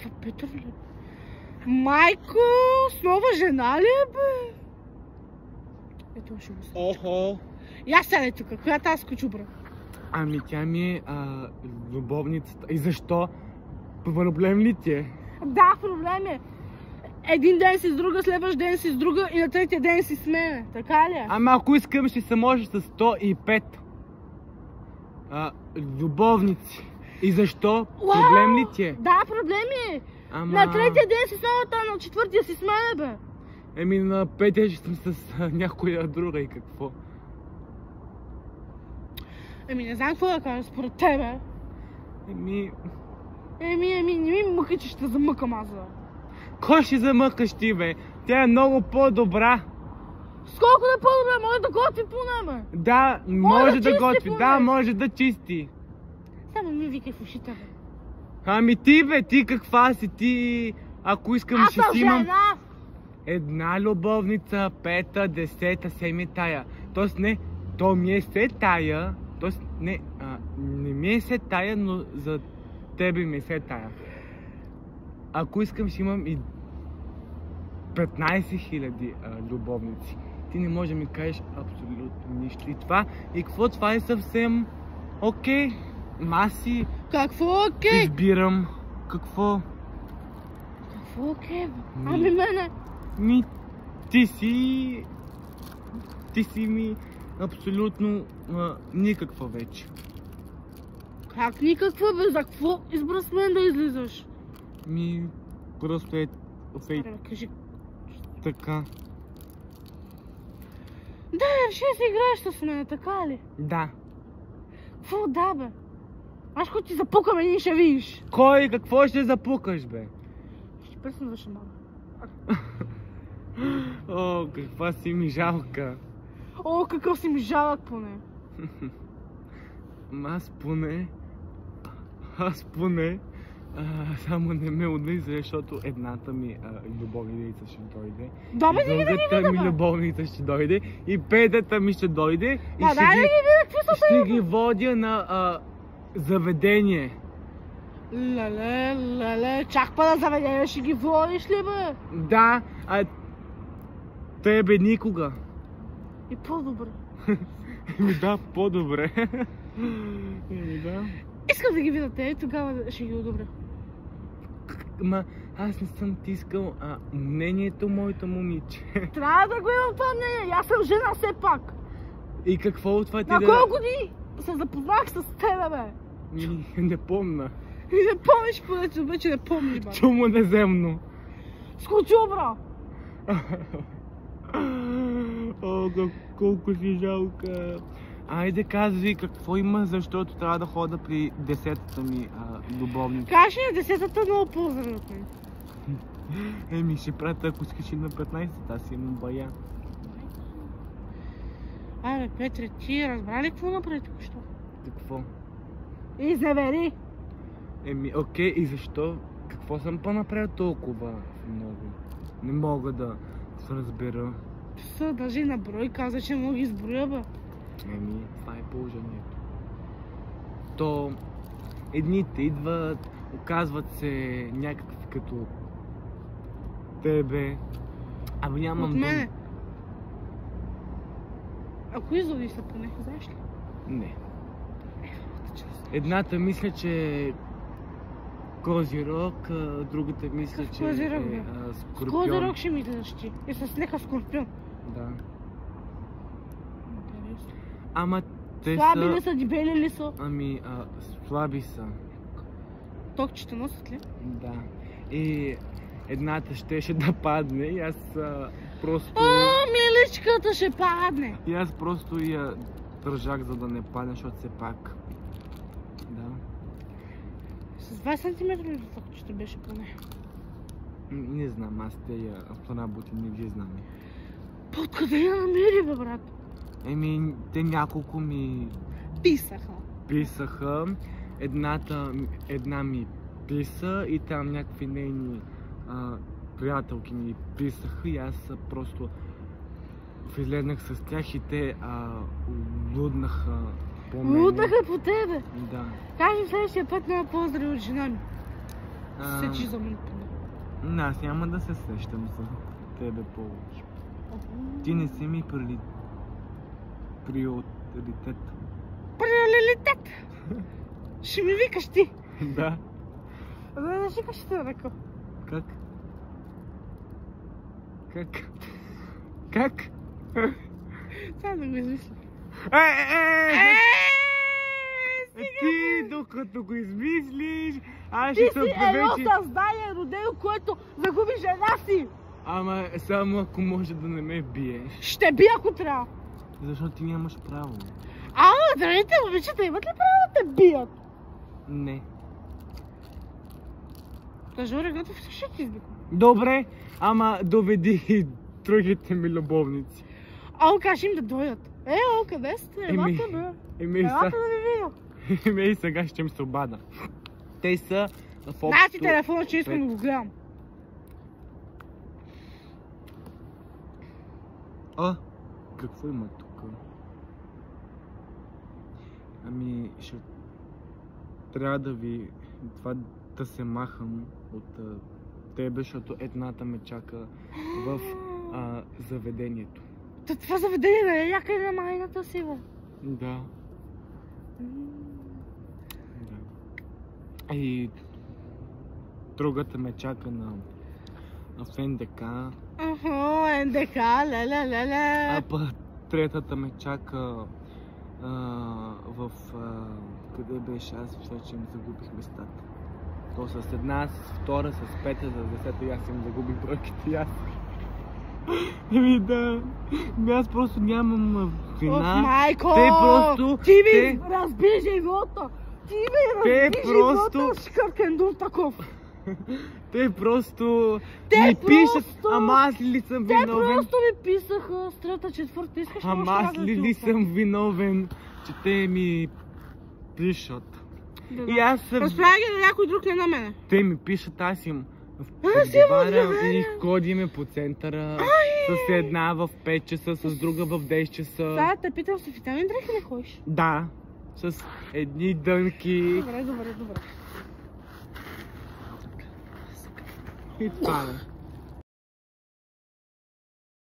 Това Петър ли? Майко, с нова жена ли е, бе? Ето ще го слушам. Охо! Я сядай тук, коя тази скочубра? Ами тя ми е любовницата. И защо? Проблем ли ти е? Да, проблем е. Един ден си с друга, следващ ден си с друга и на третия ден си с мене. Така ли е? Ама ако искам, ще се може с 105 любовници. И защо? Проблем ли ти е? Да, проблем е. Ама... На третия ден си с новата, на четвъртия си с мене, бе. Еми на петия ще съм с някоя друга и какво? Еми не знам какво да кажа според тебе. Еми, не ми мъка, че ще замъкам аз. кой ще замъкаш ти, бе? Тя е много по-добра. Сколко да е по-добре, може да готви поне, бе. Да, може да чисти готви, поне. да, може да чисти. Само ми викай в ушите, бе. Ами ти, бе, ти каква си? Ти, ако искам, Аз ще съм си имам жена. една любовница, пета, десета, седми тая. Тоест не, то ми е се тая, тоест не ми е се тая, но за тебе ми е се тая. Ако искам, ще имам и 15 000 любовници. Ти не можеш да ми кажеш абсолютно нищо. И това, и какво, това е съвсем окей. Маси Какво окей? избирам. Какво? Какво окей, бе? Ами мене. Ти си ми абсолютно никаква вече. Как никаква, бе? За какво избра с мен да излизаш? Просто е Аре, кажи. така. Да, ще си играеш с мен, така ли? Да. Какво да, бе? Аз ако ти запукам един, ще видиш. Кой, какво ще запукаш, бе? Ще пресна за шамана. О, каква си ми жалка. О, какъв си ми жалък поне. Аз поне, само не ме отлиза, защото едната ми любовница ще дойде. Да, бе, не ги Другата ми любовница ще дойде и петата ми ще дойде и да, да, ще ги водя на заведение. Леле, чак па да заведение ще ги водиш ли, бе? Да, тебе никога. И по-добре. Да, по-добре. Да. Искам да ги видя те, тогава ще ги одобря. Ма, аз не съм ти искал мнението моето момиче. Трябва да го имам това мнение, аз съм жена все пак. И какво от това ти На да... колко години се запознах с тебе, бе? Не помна. И не помниш, понеже вече не помниш, бе. Чумо неземно. Скочубра! О, колко си жалка. Айде казвай какво има, защото трябва да хода при 10-та ми любовница. Кажи ли 10-та много по-здрави от мен? Еми ще пратя, ако искаш и на 15-та, аз имам бая. Абе, Петре, ти разбра ли какво направи току-що? Какво? Изневери! Еми, окей, и защо? Какво съм по-направил толкова много? Не мога да се разбера. Са държи на брой, каза, че мога изброя, бе. Еми, това е положението. То едните идват, оказват се някакви като тебе. Абе нямам от мене. Ако излови са поне, знаеш ли? Не. Едната мисля, че е Козирог, другата мисля, че Козирог, е С Скорпион. Козирог ще мислиш ти. И с лека Скорпион. Да. Интересно. Ама те Слаби са... ли са, дебели ли са? Ами, слаби са. Токчета носят ли? Да. И едната щеше да падне и аз просто... Миличката ще падне! И аз просто я държах, за да не падне, защото все пак... Да. С 20 см ли токчета беше поне? Не знам, аз тея планабути не ги знам. Откъде я намери, бе, брат? Еми, те няколко ми Писаха. Една ми писа и там някакви нейни приятелки ми писаха и аз просто излезнах с тях и те луднаха по мене. Луднаха по тебе? Да. Кажи следващия път няма поздрави от жена ми. Сечи за мен. Аз няма да се сещам за тебе повече. Ти не си ми приоритет. Приоритет! Ще ми викаш ти. Да. Да, ще викаш ти, ръка. Как? Как? Как? Сега да го измисля. Ти, докато го измислиш, аз Ти ще съм си едно вече... създание родено, което загуби жена си. Ама само ако може да не ме бие. Ще бия, ако трябва. Защото ти нямаш право. Другите момичета имат ли право да те бият? Не. Кажу, регата ще ти избиха. Добре, ама доведи другите ми любовници. Кажи им да дойдат. Къде сте? Елате, бе. Елате да ви видя. И сега ще им се обада. Те са в общо... Дай си телефона, че искам да го гледам. Какво има тук? Ще трябва да се махам от тебе, защото едната ме чака в заведението. Това заведение да е някъде на майната си, бе. Да. И другата ме чака в НДК. НДК, леле. Третата ме чака къде беше? Аз вече им загубих местата. То с една, с втора, с пета, с десета и аз им загубих бройките и аз. Да. Аз просто нямам вина. Майко! Те просто... Ти ми разби живота! Ти ми разби живота с къркендур таков! Те просто ми пишат, ама аз ли съм виновен? Те просто ми писаха с трета, четвърта, искаш ама аз ли съм виновен, че те ми пишат? И аз... Разправя ги на някой друг, не на мене. Те ми пишат, аз им отговарям и ходиме по центъра с една в 5 часа, с друга в 10 часа. Сега те питам, с витамин дрехи ли ходиш? Да, с едни дънки. Добре. И това е.